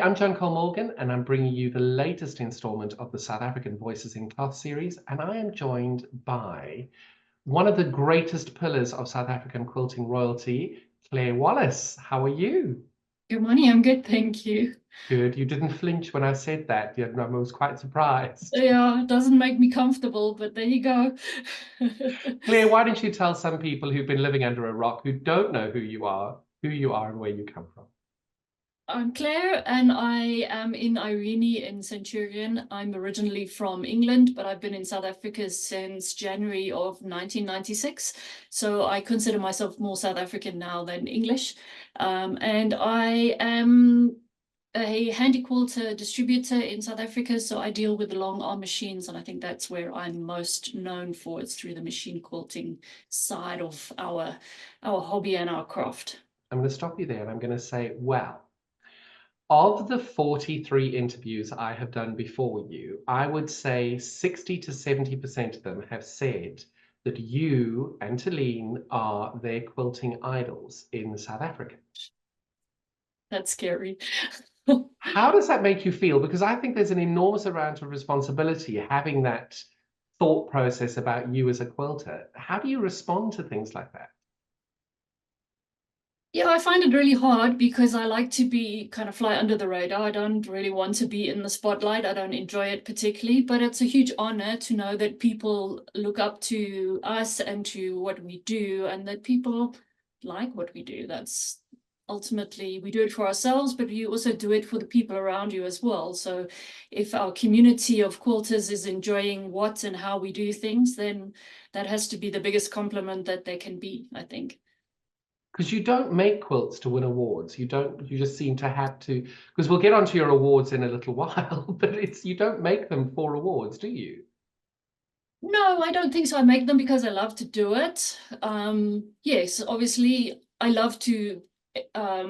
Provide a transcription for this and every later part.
I'm John Cole Morgan, and I'm bringing you the latest installment of the South African Voices in Cloth series, and I am joined by one of the greatest pillars of South African quilting royalty, Claire Wallace. How are you? Good morning, I'm good, thank you. Good. You didn't flinch when I said that. I was quite surprised. Yeah, it doesn't make me comfortable, but there you go. Claire, why don't you tell some people who've been living under a rock, who don't know who you are and where you come from? I'm Claire and I am in Irene in Centurion. I'm originally from England, but I've been in South Africa since January of 1996. So I consider myself more South African now than English. And I am a handy quilter distributor in South Africa. So I deal with the long arm machines, and I think that's where I'm most known for. It's through the machine quilting side of our hobby and our craft. I'm going to stop you there and I'm going to say, well, of the 43 interviews I have done before you, I would say 60 to 70% of them have said that you and Talene are their quilting idols in South Africa. That's scary. How does that make you feel? Because I think there's an enormous amount of responsibility having that thought process about you as a quilter. How do you respond to things like that? Yeah, I find it really hard because I like to be kind of fly under the radar. I don't really want to be in the spotlight. I don't enjoy it particularly, but it's a huge honor to know that people look up to us and to what we do, and that people like what we do. That's ultimately, we do it for ourselves, but you also do it for the people around you as well. So if our community of quilters is enjoying what and how we do things, then that has to be the biggest compliment that there can be, I think. Because you don't make quilts to win awards. You just seem to have to, because we'll get onto your awards in a little while, but you don't make them for awards, do you? No, I don't think so. I make them because I love to do it. Yes, obviously, I love to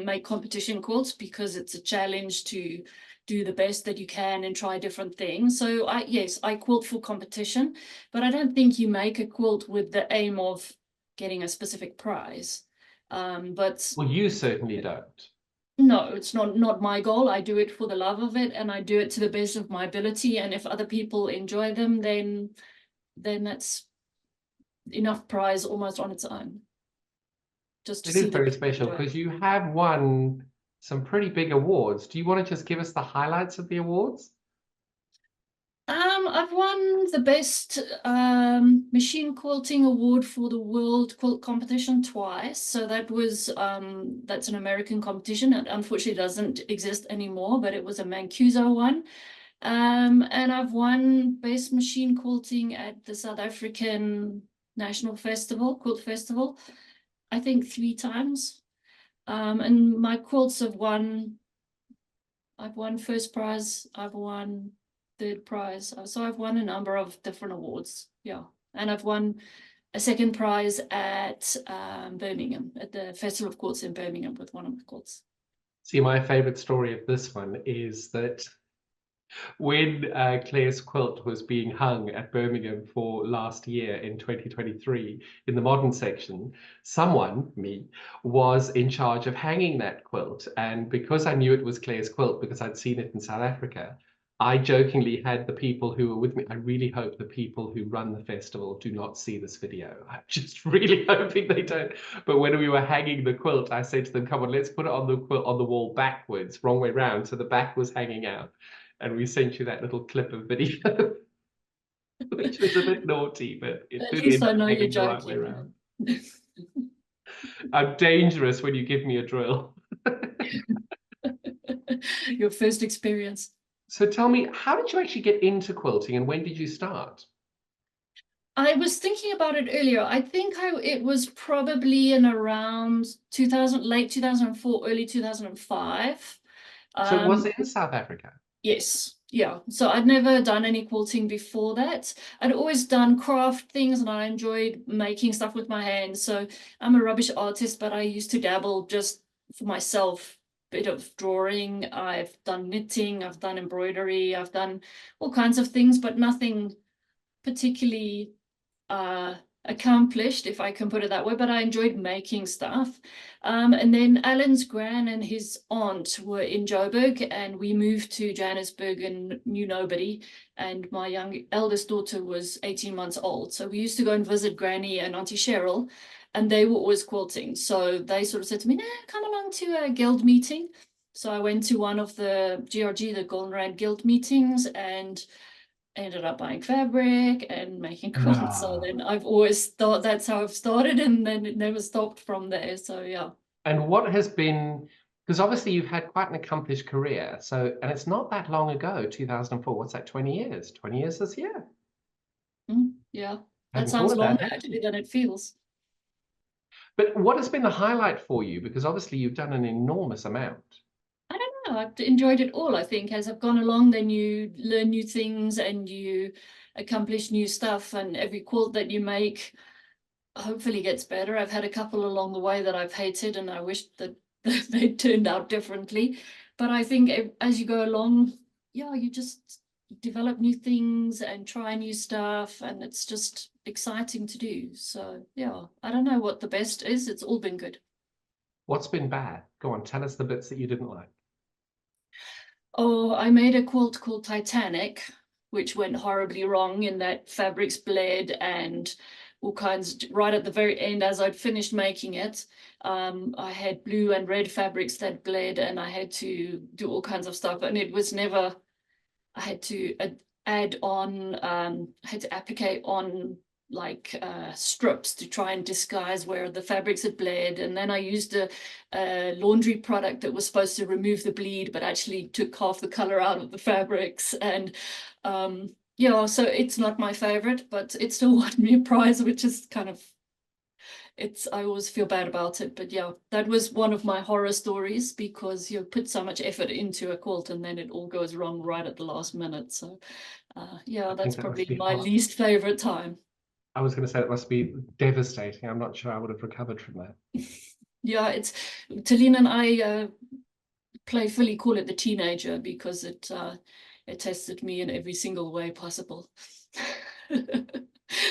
make competition quilts because it's a challenge to do the best that you can and try different things. So yes, I quilt for competition, but I don't think you make a quilt with the aim of getting a specific prize. But Well, you certainly don't. no, it's not my goal. I do it for the love of it, and I do it to the best of my ability. And if other people enjoy them, then that's enough prize almost on its own. Just to It is see that very people special enjoy it. because you have won some pretty big awards. Do you want to just give us the highlights of the awards? I've won the best machine quilting award for the World Quilt Competition twice. So that's an American competition. It unfortunately doesn't exist anymore, but it was a Mancuso one. And I've won best machine quilting at the South African National Festival, Quilt Festival, I think 3 times. And my quilts I've won first prize, I've won third prize. So I've won a number of different awards. Yeah. And I've won a second prize at Birmingham, at the Festival of Quilts in Birmingham with one of the quilts. See, my favorite story of this one is that when Claire's quilt was being hung at Birmingham for last year in 2023 in the modern section, someone, me, was in charge of hanging that quilt. And because I knew it was Claire's quilt, because I'd seen it in South Africa, I jokingly had the people who were with me. I really hope the people who run the festival do not see this video. I'm just really hoping they don't. But when we were hanging the quilt, I said to them, come on, let's put it on the quilt on the wall backwards, wrong way round. So the back was hanging out. And we sent you that little clip of video, which was a bit naughty, but it At did least end I up know you're hanging the right way joking. around. I'm dangerous when you give me a drill. Your first experience. So tell me, how did you actually get into quilting and when did you start? I was thinking about it earlier. I think it was probably in around 2000, late 2004, early 2005. So it was in South Africa? Yes, yeah. So I'd never done any quilting before that. I'd always done craft things and I enjoyed making stuff with my hands. So I'm a rubbish artist, but I used to dabble just for myself, bit of drawing. I've done knitting, I've done embroidery, I've done all kinds of things, but nothing particularly accomplished, if I can put it that way, but I enjoyed making stuff. And then Alan's gran and his aunt were in Joburg, and we moved to Johannesburg and knew nobody. And my eldest daughter was 18 months old. So we used to go and visit Granny and Auntie Cheryl, and they were always quilting. So they sort of said to me, nah, come along to a guild meeting. So I went to one of the GRG, the Golden Rand Guild meetings, and ended up buying fabric and making quilts. So No. then I've always thought that's how I've started, and then it never stopped from there. So yeah. And what has been, because obviously you've had quite an accomplished career. So, and it's not that long ago, 2004. What's that, 20 years? 20 years this year? Yeah, I that hadn't thought sounds of that, longer had you? actually than it feels. But what has been the highlight for you? Because obviously you've done an enormous amount. I don't know. I've enjoyed it all. I think as I've gone along, then you learn new things and you accomplish new stuff, and every quilt that you make hopefully gets better. I've had a couple along the way that I've hated, and I wish that they turned out differently. But I think as you go along, yeah, you just develop new things and try new stuff, and it's just exciting to do. So yeah, I don't know what the best is. It's all been good. What's been bad? Go on, tell us the bits that you didn't like. Oh, I made a quilt called Titanic, which went horribly wrong in that fabrics bled and all kinds right at the very end as I'd finished making it. I had blue and red fabrics that bled, and I had to do all kinds of stuff, and it was never, I had to add on, I had to applicate on like strips to try and disguise where the fabrics had bled. And then I used a laundry product that was supposed to remove the bleed, but actually took half the color out of the fabrics. And yeah, so it's not my favorite, but it still won me a prize, which is kind of, I always feel bad about it. But yeah, that was one of my horror stories, because you put so much effort into a quilt and then it all goes wrong right at the last minute. So yeah, I that's think that must probably be my hard. least favorite time. I was going to say it must be devastating. I'm not sure I would have recovered from that. Yeah, it's Talina and I playfully call it the teenager, because it tested me in every single way possible.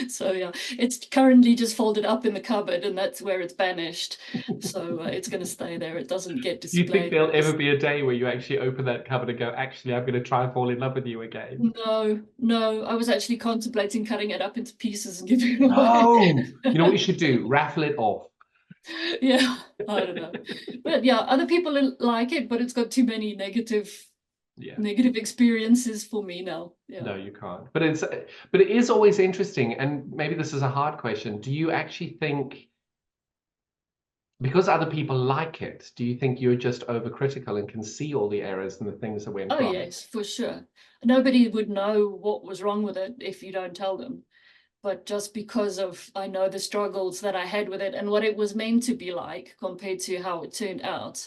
So yeah, it's currently just folded up in the cupboard, and that's where it's banished. So it's going to stay there. It doesn't get Do you think displayed. there'll ever be a day where you actually open that cupboard and go, actually, I'm going to try and fall in love with you again? No, no, I was actually contemplating cutting it up into pieces and giving it away. No! You know what you should do? Raffle it off. Yeah, I don't know. But yeah, other people like it, but it's got too many Yeah. negative experiences for me now. Yeah. No, you can't. But it is always interesting, and maybe this is a hard question. Do you actually think, because other people like it, do you think you're just overcritical and can see all the errors and the things that went Oh wrong? yes, for sure. Nobody would know what was wrong with it if you don't tell them. But just because of, I know the struggles that I had with it and what it was meant to be like compared to how it turned out,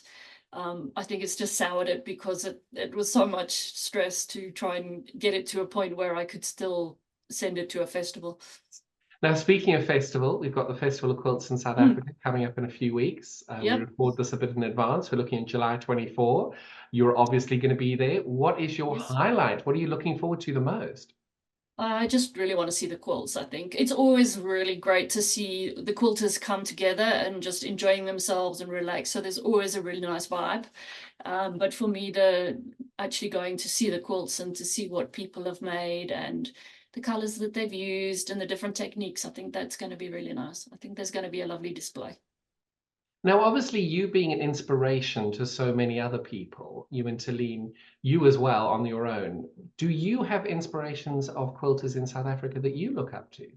I think it's just soured it, because it was so much stress to try and get it to a point where I could still send it to a festival. Now, speaking of festival, we've got the Festival of Quilts in South Mm, Africa coming up in a few weeks. We yep. record this a bit in advance. We're looking at July 24. You're obviously going to be there. What is your Yes. highlight? What are you looking forward to the most? I just really want to see the quilts, I think. It's always really great to see the quilters come together and just enjoying themselves and relax. So there's always a really nice vibe. But for me, actually going to see the quilts and to see what people have made and the colors that they've used and the different techniques, I think that's going to be really nice. I think there's going to be a lovely display. Now, obviously, you being an inspiration to so many other people, you and Talene, you as well on your own, do you have inspirations of quilters in South Africa that you look up to?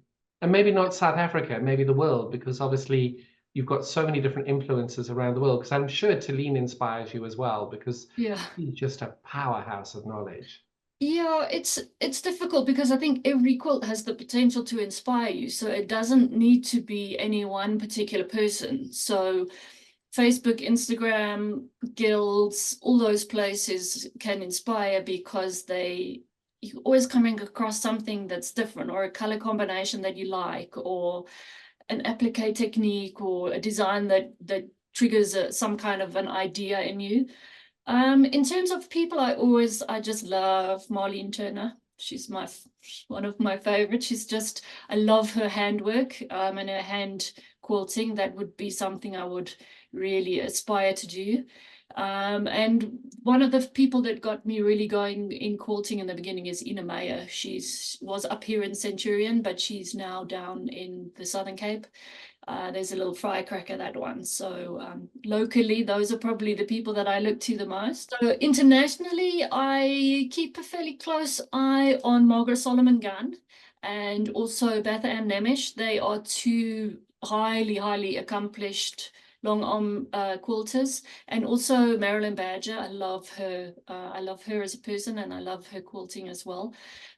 And maybe not South Africa, maybe the world, because obviously you've got so many different influences around the world. Because I'm sure Talene inspires you as well, because Yeah. she's just a powerhouse of knowledge. Yeah, it's difficult, because I think every quilt has the potential to inspire you. So it doesn't need to be any one particular person. So Facebook, Instagram, guilds, all those places can inspire, because you're always coming across something that's different, or a color combination that you like, or an applique technique, or a design that triggers some kind of an idea in you. In terms of people, I just love Marlene Turner. She's one of my favorites. I love her handwork and her hand quilting. That would be something I would really aspire to do. And one of the people that got me really going in quilting in the beginning is Ina Meyer. Was up here in Centurion, but she's now down in the Southern Cape. There's a little firecracker, that one. So locally, those are probably the people that I look to the most. So internationally, I keep a fairly close eye on Margaret Solomon Gunn and also Betha Ann Nemish. They are two highly accomplished long arm quilters, and also Marilyn Badger. I love her. I love her as a person, and I love her quilting as well.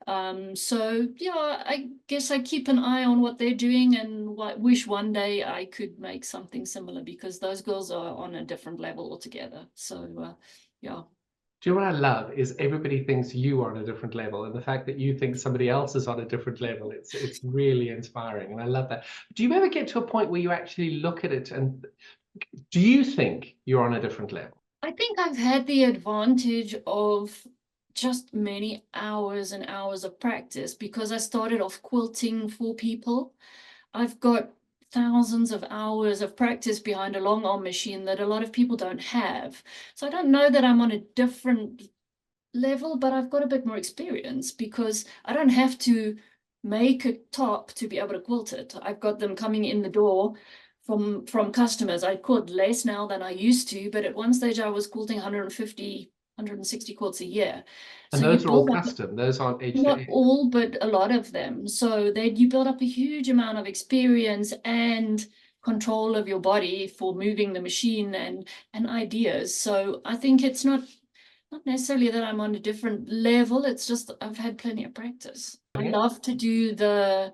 So yeah, I guess I keep an eye on what they're doing, and wish one day I could make something similar, because those girls are on a different level altogether. So yeah. Do you know what I love is everybody thinks you are on a different level, and the fact that you think somebody else is on a different level, it's really inspiring, and I love that. Do you ever get to a point where you actually look at it and do you think you're on a different level? I think I've had the advantage of just many hours and hours of practice, because I started off quilting for people. I've got thousands of hours of practice behind a long arm machine that a lot of people don't have. So I don't know that I'm on a different level, but I've got a bit more experience, because I don't have to make a top to be able to quilt it. I've got them coming in the door from customers. I quilt less now than I used to, but at one stage I was quilting 150, 160 quilts a year. And So you those are all build up, custom, those aren't edge to not edge. all, but a lot of them. So that you build up a huge amount of experience and control of your body for moving the machine and ideas. So I think it's not necessarily that I'm on a different level. It's just I've had plenty of practice. I love to do the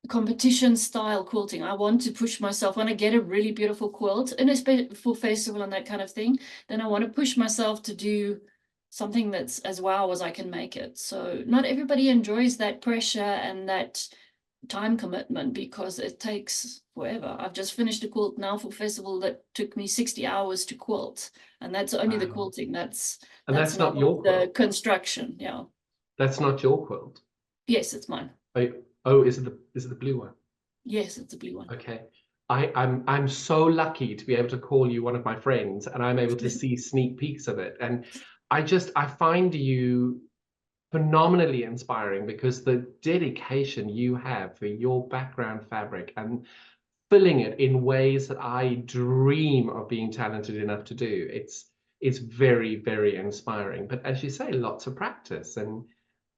competition style quilting. I want to push myself. When I get a really beautiful quilt, and especially for festival and that kind of thing, then I want to push myself to do something that's as wow as I can make it. So not everybody enjoys that pressure and that time commitment, because it takes forever. I've just finished a quilt now for festival that took me 60 hours to quilt, and that's only the quilting. That's not not your the quilt. construction. Yeah. That's not your quilt. Yes, it's mine. Oh, is it the blue one? Yes, it's a blue one. Okay. I'm so lucky to be able to call you one of my friends, and I'm able to see sneak peeks of it. And I find you phenomenally inspiring, because the dedication you have for your background fabric and filling it in ways that I dream of being talented enough to do. It's very inspiring. But as you say, lots of practice. And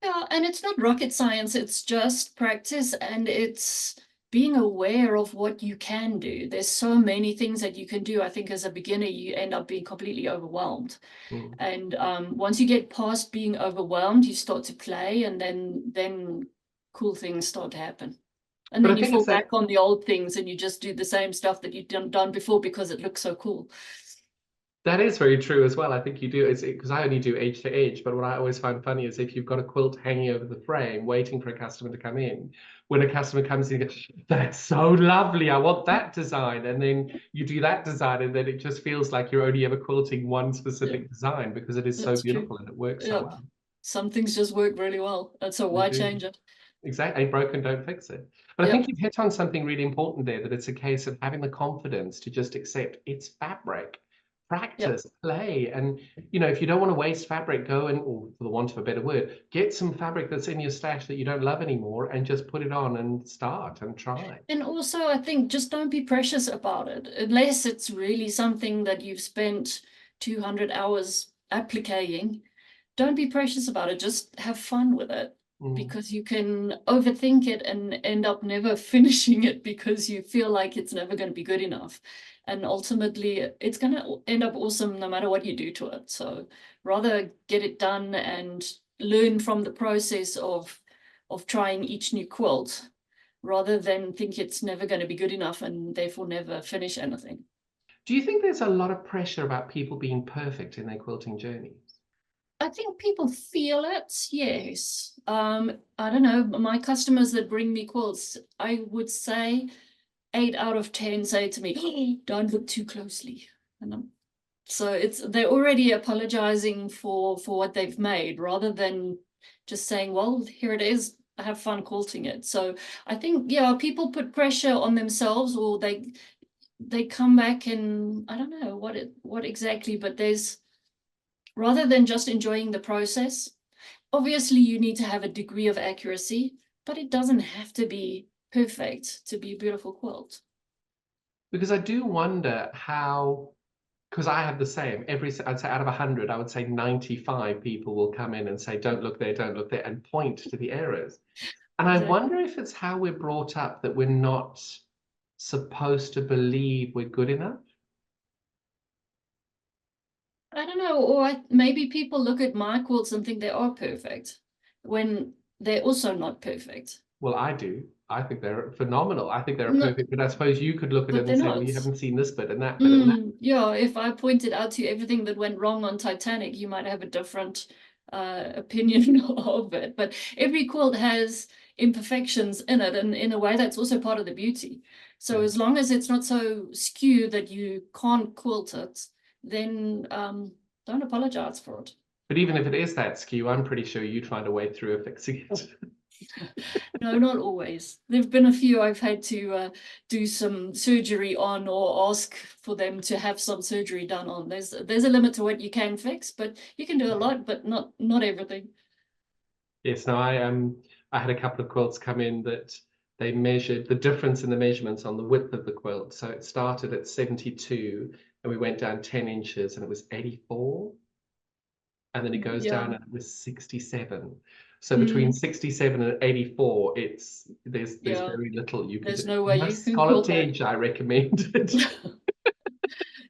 Yeah, and it's not rocket science. It's just practice, and it's being aware of what you can do. There's so many things that you can do. I think as a beginner, you end up being completely overwhelmed. And once you get past being overwhelmed, you start to play, and then cool things start to happen. And but then I you think fall it's that back on the old things, and you just do the same stuff that you've done before, because it looks so cool. that is very true as well. I think you do. It's because I only do edge to edge, but what I always find funny is if you've got a quilt hanging over the frame, waiting for a customer to come in. When a customer comes in, you go, "That's so lovely. I want that design," and then you do that design, and then it just feels like you're only ever quilting one specific design, because it is so beautiful and it works so well. Some things just work really well, and so why change it? Exactly. Ain't broken, don't fix it. But I think you've hit on something really important there, that it's a case of having the confidence to just accept it's fabric, practice, play. And, if you don't want to waste fabric, go and, or for the want of a better word, get some fabric that's in your stash that you don't love anymore and just put it on and start and try. And also, I think just don't be precious about it, unless it's really something that you've spent 200 hours applicating. Don't be precious about it. Just have fun with it, because you can overthink it and end up never finishing it, because you feel like it's never going to be good enough. And ultimately, it's going to end up awesome no matter what you do to it. So rather get it done and learn from the process of trying each new quilt, rather than think it's never going to be good enough and therefore never finish anything. Do you think there's a lot of pressure about people being perfect in their quilting journeys? I think people feel it, yes. I don't know, my customers that bring me quilts, I would say 8 out of 10 say to me, "Don't look too closely." And So they're already apologizing for what they've made rather than just saying, well, here it is. I have fun quilting it. So I think, yeah, people put pressure on themselves, or they come back and I don't know what exactly, but there's, rather than just enjoying the process, obviously you need to have a degree of accuracy, but it doesn't have to be perfect to be a beautiful quilt. Because I do wonder how, because I have the same, I'd say out of 100, I would say 95 people will come in and say, don't look there, and point to the errors. And I Exactly. wonder if it's how we're brought up that we're not supposed to believe we're good enough. I don't know, or maybe people look at my quilts and think they are perfect when they're also not perfect. Well, I do. I think they're phenomenal. I think they're No, perfect. But I suppose you could look at it but and they're say, well, not. you haven't seen this bit and that bit and that. Yeah, if I pointed out to you everything that went wrong on Titanic, you might have a different opinion of it. But every quilt has imperfections in it, and in a way, that's also part of the beauty. So Yeah. as long as it's not so skewed that you can't quilt it, then don't apologize for it. But even if it is that skew, I'm pretty sure you'd find a way through of fixing it. No, not always. There've been a few I've had to do some surgery on, or ask for them to have some surgery done on. There's a limit to what you can fix, but you can do a lot, but not everything. Yes, no, I had a couple of quilts come in that they measured the difference in the measurements on the width of the quilt. So it started at 72 and we went down 10 inches and it was 84. And then it goes Yeah. down and it was 67. So between Mm, 67 and 84, there's yeah. very little you can There's do. no way you Nice can scalloped quilt that. edge, I recommend it.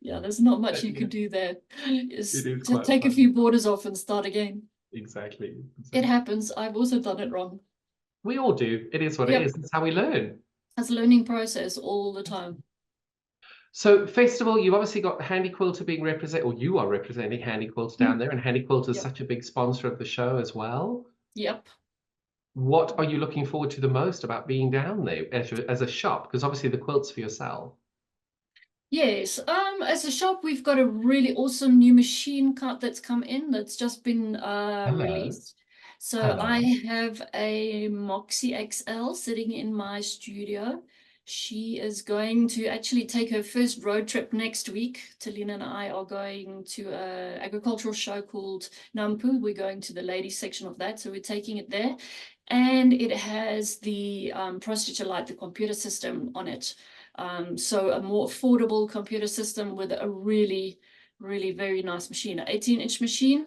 Yeah, there's not much But you yeah, can do there. it Is is to quite take a fun. few borders off and start again. Exactly. It Exactly. happens. I've also done it wrong. We all do. It is what it is. Yep. It's how we learn. As a learning process all the time. So, Festival, you've obviously got Handy Quilter being represented, or you are representing Handy Quilter down Mm, there, and Handy Quilter is yep. such a big sponsor of the show as well. Yep. What are you looking forward to the most about being down there as a shop? Because obviously the quilt's for yourself. Yes, as a shop, we've got a really awesome new machine cut that's come in that's just been Hello. released. So I Hello. have a Moxie XL sitting in my studio. She is going to actually take her first road trip next week. Talina and I are going to an agricultural show called Nampu. We're going to the ladies section of that, so we're taking it there. And it has the procedure light, the computer system on it. So a more affordable computer system with a really, really very nice machine, an 18-inch machine.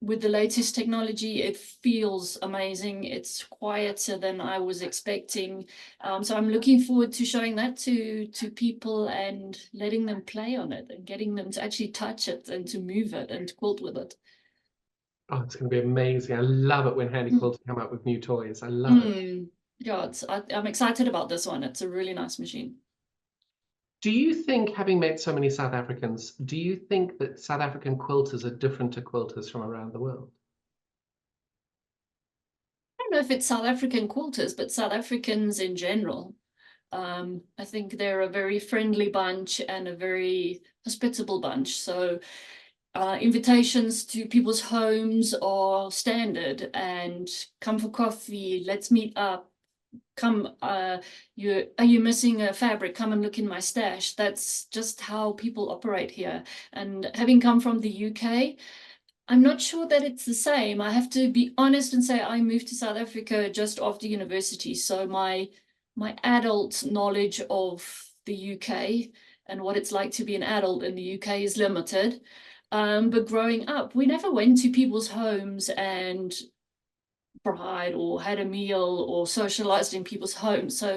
With the latest technology, it feels amazing. It's quieter than I was expecting. So I'm looking forward to showing that to people and letting them play on it and getting them to actually touch it and to move it and to quilt with it. Oh, it's going to be amazing. I love it when Handy Mm. Quilter come up with new toys. I love it. Mm. Yeah, I'm excited about this one. It's a really nice machine. Do you think, having met so many South Africans, do you think that South African quilters are different to quilters from around the world? I don't know if it's South African quilters, but South Africans in general. I think they're a very friendly bunch and a very hospitable bunch. So invitations to people's homes are standard, and come for coffee, let's meet up. Come, are you missing a fabric? Come and look in my stash. That's just how people operate here. And having come from the UK, I'm not sure that it's the same. I have to be honest and say I moved to South Africa just after university, so my adult knowledge of the UK and what it's like to be an adult in the UK is limited. But growing up, we never went to people's homes and bride or had a meal or socialized in people's homes. So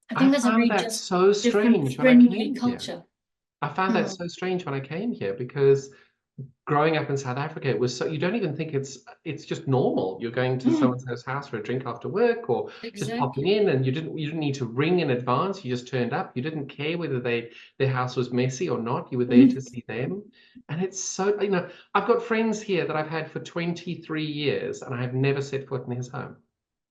I I think there's a found very that just so different strange when I friendly came here. culture. I found that Mm. so strange when I came here because growing up in South Africa, it was so you don't even think it's just normal. You're going to Mm, someone's house for a drink after work or just popping exactly. in and you didn't need to ring in advance. You just turned up. You didn't care whether their house was messy or not. You were there to see them. And it's so, I've got friends here that I've had for 23 years and I have never set foot in his home.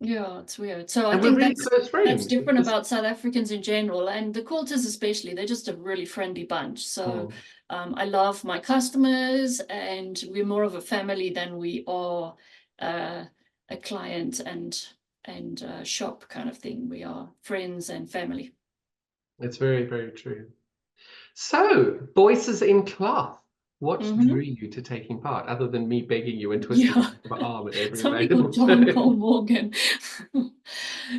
Yeah, it's weird. So I And we're think really close that's friends. different about South Africans in general, and the quilters especially. They're just a really friendly bunch. So Mm. I love my customers, and we're more of a family than we are a client and shop kind of thing. We are friends and family. It's very, very true. So, voices in cloth. What drew Hmm. you to taking part, other than me begging you and twisting Yeah, my arm at every somebody called available John Cole turn? Morgan.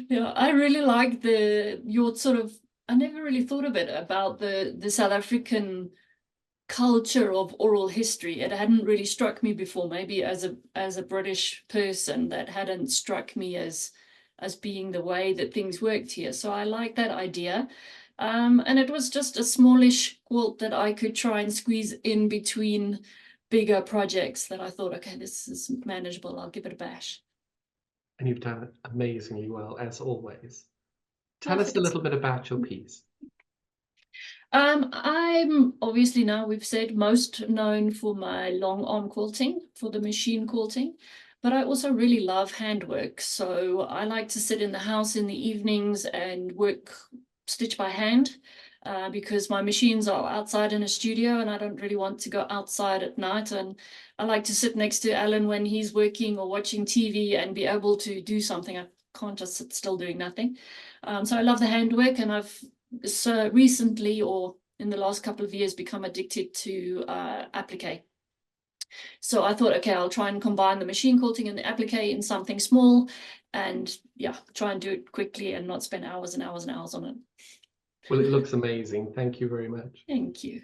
Yeah, I really like your sort of. I never really thought of it about the South African culture of oral history. It hadn't really struck me before. Maybe as a British person, that hadn't struck me as being the way that things worked here. So I like that idea. And it was just a smallish quilt that I could try and squeeze in between bigger projects that I thought, okay, this is manageable. I'll give it a bash. And you've done it amazingly well, as always. Oh, Tell us a thanks. little bit about your piece. I'm obviously, now we've said, most known for my long arm quilting, for the machine quilting, but I also really love handwork. So I like to sit in the house in the evenings and work stitch by hand, because my machines are outside in a studio and I don't really want to go outside at night. And I like to sit next to Alan when he's working or watching TV and be able to do something. I can't just sit still doing nothing. So I love the handwork, and I've so recently, or in the last couple of years, become addicted to applique. So I thought, okay, I'll try and combine the machine quilting and the applique in something small, and yeah, try and do it quickly and not spend hours and hours and hours on it. Well, it looks amazing. Thank you very much. Thank you.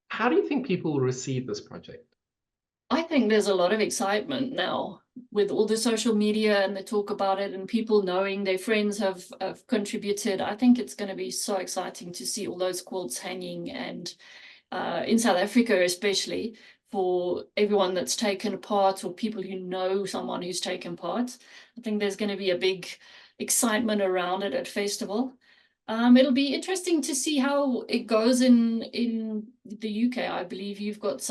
How do you think people will receive this project? I think there's a lot of excitement now with all the social media and the talk about it and people knowing their friends have contributed. I think it's going to be so exciting to see all those quilts hanging, and in South Africa especially, for everyone that's taken part or people who know someone who's taken part. I think there's going to be a big excitement around it at festival. It'll be interesting to see how it goes in the UK. I believe you've got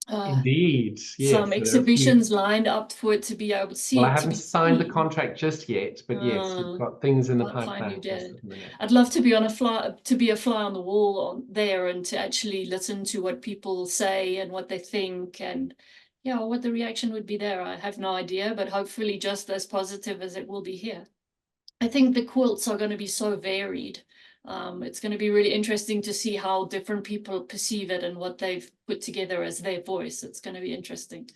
uh, Indeed, some yes. There are a few. exhibitions lined up for it to be able to Well, see I it, to haven't be signed the seen. contract just yet, but yes, we've Uh, got things in the About time you pipeline just did. at the minute. I'd love to be on a fly, to be a fly on the wall on there, and to actually listen to what people say and what they think, and yeah, what the reaction would be there. I have no idea, but hopefully just as positive as it will be here. I think the quilts are going to be so varied. It's going to be really interesting to see how different people perceive it and what they've put together as their voice. It's going to be interesting.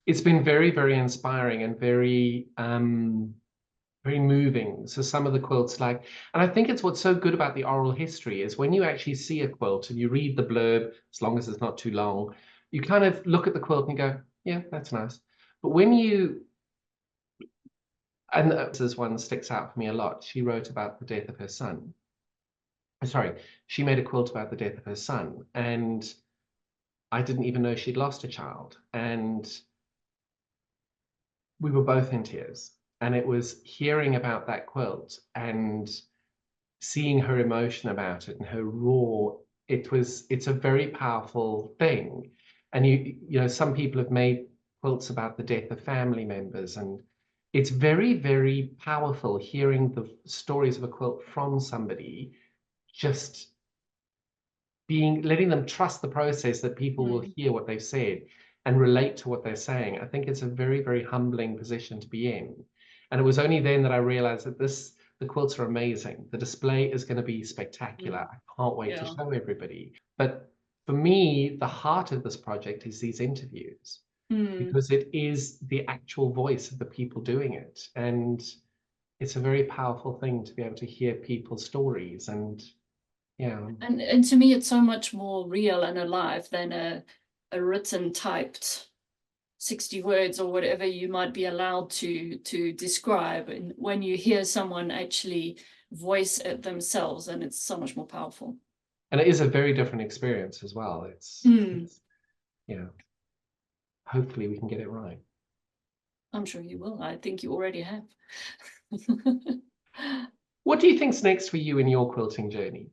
It's been very, very inspiring and very very moving. So some of the quilts, like, and I think it's what's so good about the oral history is when you actually see a quilt and you read the blurb, as long as it's not too long, you kind of look at the quilt and go, yeah, that's nice. But when you, and this one sticks out for me a lot. She wrote about the death of her son. Sorry, she made a quilt about the death of her son, and I didn't even know she'd lost a child. And we were both in tears. And it was hearing about that quilt and seeing her emotion about it and her raw, it's a very powerful thing. And you know, some people have made quilts about the death of family members, and it's very, very powerful hearing the stories of a quilt from somebody, just letting them trust the process, that people will Mm. hear what they've said and relate to what they're saying. I think it's a very, very humbling position to be in. And it was only then that I realized that the quilts are amazing. The display is going to be spectacular. Mm. I can't wait to Yeah. show everybody. But for me, the heart of this project is these interviews, Mm. because it is the actual voice of the people doing it. And it's a very powerful thing to be able to hear people's stories. And yeah. And to me, it's so much more real and alive than a written, typed 60 words or whatever you might be allowed to describe. And when you hear someone actually voice it themselves, and it's so much more powerful. And it is a very different experience as well. Mm. You know, hopefully we can get it right. I'm sure you will. I think you already have. What do you think's next for you in your quilting journey?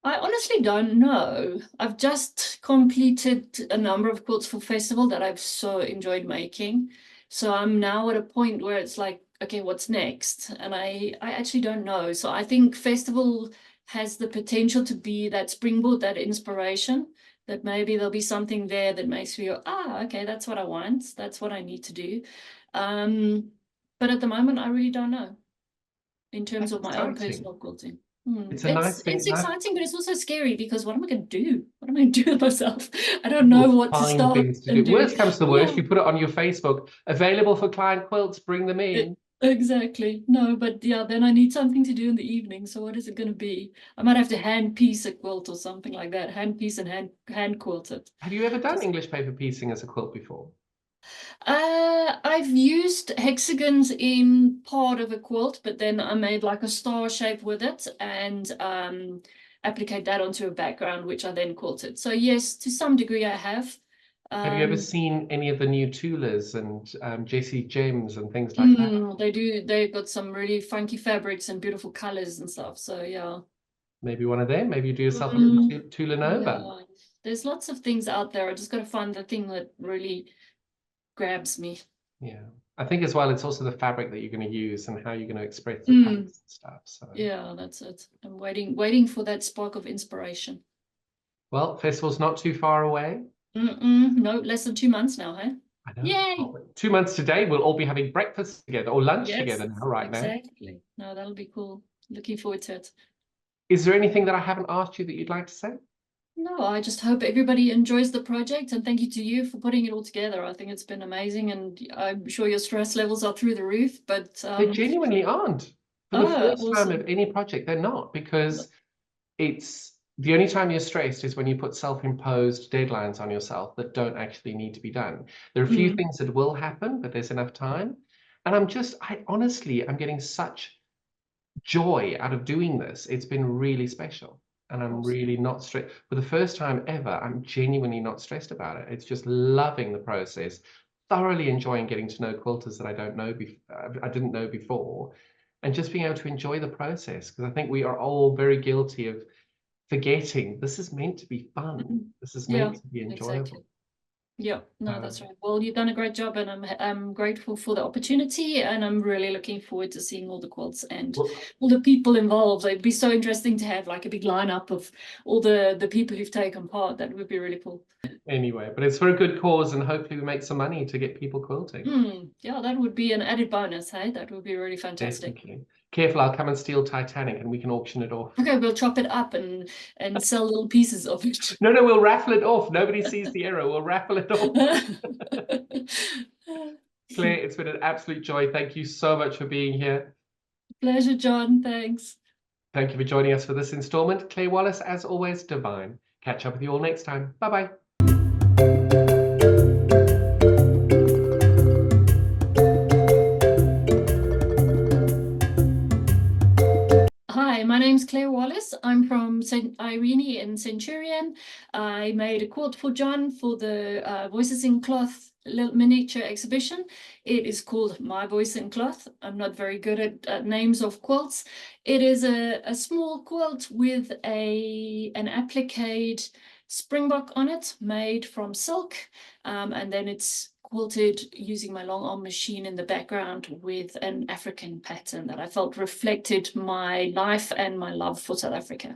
I honestly don't know. I've just completed a number of quilts for festival that I've so enjoyed making. So I'm now at a point where it's like okay, what's next? And I actually don't know. So I think festival has the potential to be that springboard, that inspiration, that maybe there'll be something there that makes me go, ah, okay, that's what I want. That's what I need to do. But at the moment, I really don't know in terms That's of my own exciting. personal quilting. It's a nice thing. It's exciting, but it's also scary because what am I going to do? What am I going to do with myself? I don't know We'll what to find start things to do. and do. Worst comes to the worst, Yeah. you put it on your Facebook, available for client quilts, bring them in. Exactly. No, but yeah, then I need something to do in the evening. So what is it going to be? I might have to hand piece a quilt or something like that. Hand piece and hand quilt it. Have you ever done Just English paper piecing as a quilt before? I've used hexagons in part of a quilt, but then I made like a star shape with it and applicate that onto a background, which I then quilted. So yes, to some degree I have. Have you ever Um, seen any of the new Tulas and JC Gems and things like that? they do. They've got some really funky fabrics and beautiful colors and stuff. So yeah. Maybe one of them. Maybe you do yourself a little Mm, Tula Nova. yeah. There's lots of things out there. I just got to find the thing that really grabs me. Yeah. I think as well, it's also the fabric that you're going to use and how you're going to express the Mm, colors and stuff. So, yeah, that's it. I'm waiting for that spark of inspiration. well, festival's not too far away. No, less than 2 months now, huh? I know. Yay! 2 months today, we'll all be having breakfast together or lunch Yes, together now, right now. exactly. No, that'll be cool. Looking forward to it. Is there anything that I haven't asked you that you'd like to say? No, I just hope everybody enjoys the project and thank you to you for putting it all together. I think it's been amazing and I'm sure your stress levels are through the roof, but They genuinely aren't. For the oh, first time of awesome. any project, they're not, because it's the only time you're stressed is when you put self-imposed deadlines on yourself that don't actually need to be done. There are a few Mm, things that will happen, but there's enough time. And I'm getting such joy out of doing this. It's been really special. And I'm awesome. really not stressed. For the first time ever, I'm genuinely not stressed about it. It's just loving the process, thoroughly enjoying getting to know quilters that I didn't know before, and just being able to enjoy the process. Because I think we are all very guilty of forgetting this is meant to be fun. Mm, This is yeah, meant to be exactly. enjoyable. Yeah, no, that's Um, right. Well, you've done a great job, and I'm grateful for the opportunity, and I'm really looking forward to seeing all the quilts and well, all the people involved. It'd be so interesting to have like a big lineup of all the people who've taken part. That would be really cool. anyway, but it's for a good cause, and hopefully we make some money to get people quilting. Yeah, that would be an added bonus, hey? That would be really fantastic. Definitely. Careful, I'll come and steal Titanic and we can auction it off. Okay, we'll chop it up and sell little pieces of it. No, no, we'll raffle it off. Nobody sees the error. We'll raffle it off. Claire, it's been an absolute joy. Thank you so much for being here. Pleasure, John. Thanks. Thank you for joining us for this installment. Claire Wallace, as always, divine. Catch up with you all next time. Bye-bye. Hi, my name's Claire Wallace. I'm from St. Irene in Centurion. I made a quilt for John for the Voices in Cloth little miniature exhibition. It is called My Voice in Cloth. I'm not very good at names of quilts. It is a small quilt with an applique springbok on it made from silk, and then it's quilted using my long arm machine in the background with an African pattern that I felt reflected my life and my love for South Africa.